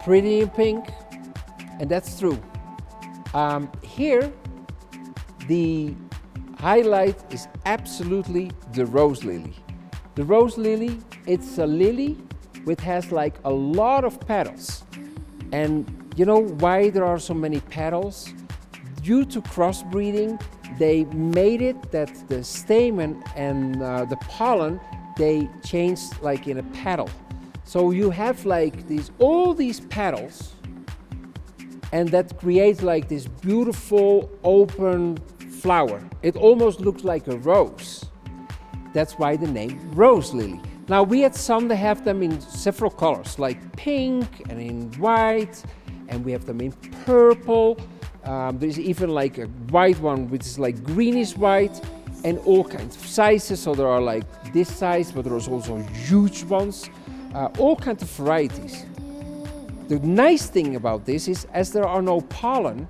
pretty in pink, and that's true. Here, the highlight is absolutely the rose lily. The rose lily, it's a lily which has like a lot of petals. And you know why there are so many petals? Due to crossbreeding, they made it that the stamen and the pollen, they changed like in a petal. So you have like all these petals, and that creates like this beautiful open flower. It almost looks like a rose. That's why the name rose lily. Now we at Sande have them in several colors, like pink and in white, and we have them in purple. There's even like a white one which is like greenish white, and all kinds of sizes. So there are like this size, but there's also huge ones, all kinds of varieties. The nice thing about this is, as there are no pollen,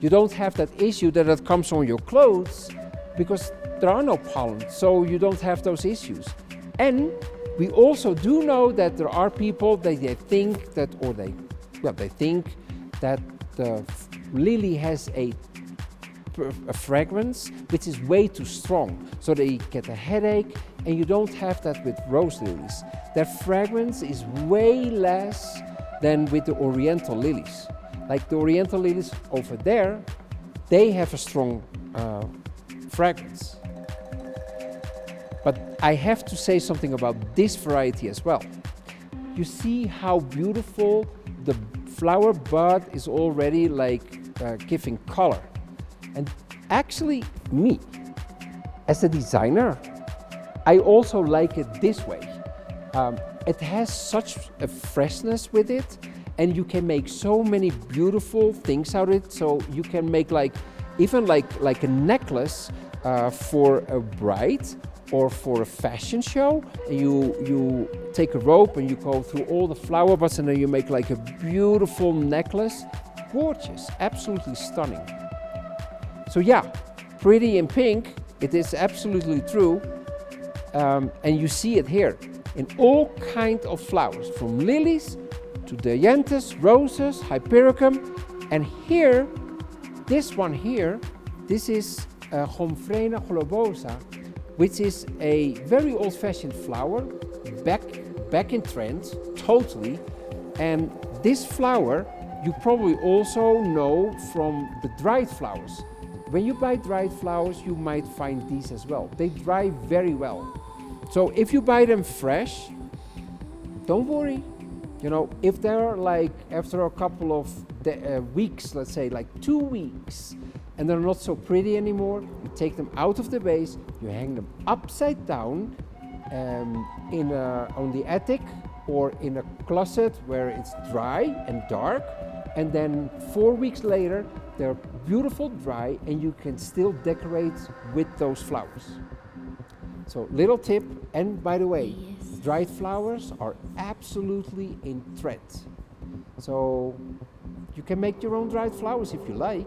you don't have that issue that it comes on your clothes, because there are no pollen, so you don't have those issues. And we also do know that there are people that they think that, they think that the lily has a fragrance which is way too strong, so they get a headache, and you don't have that with rose lilies. Their fragrance is way less than with the oriental lilies. Like the oriental lilies over there, they have a strong fragrance. But I have to say something about this variety as well. You see how beautiful the flower bud is already like giving color. And actually, me, as a designer, I also like it this way. It has such a freshness with it, and you can make so many beautiful things out of it. So you can make even like a necklace for a bride or for a fashion show. You take a rope and you go through all the flower buds, and then you make like a beautiful necklace. Gorgeous, absolutely stunning. So yeah, pretty in pink, it is absolutely true. And you see it here in all kinds of flowers, from lilies to dianthus, roses, hypericum, and here, this one here, this is Gomphrena globosa, which is a very old-fashioned flower, back in trend, totally. And this flower, you probably also know from the dried flowers. When you buy dried flowers, you might find these as well. They dry very well. So if you buy them fresh, don't worry. You know, if they're like after a couple of weeks, let's say like 2 weeks, and they're not so pretty anymore, you take them out of the vase, you hang them upside down on the attic or in a closet where it's dry and dark, and then 4 weeks later, they're beautiful dry, and you can still decorate with those flowers. So little tip, and by the way, dried flowers are absolutely in trend. So you can make your own dried flowers if you like.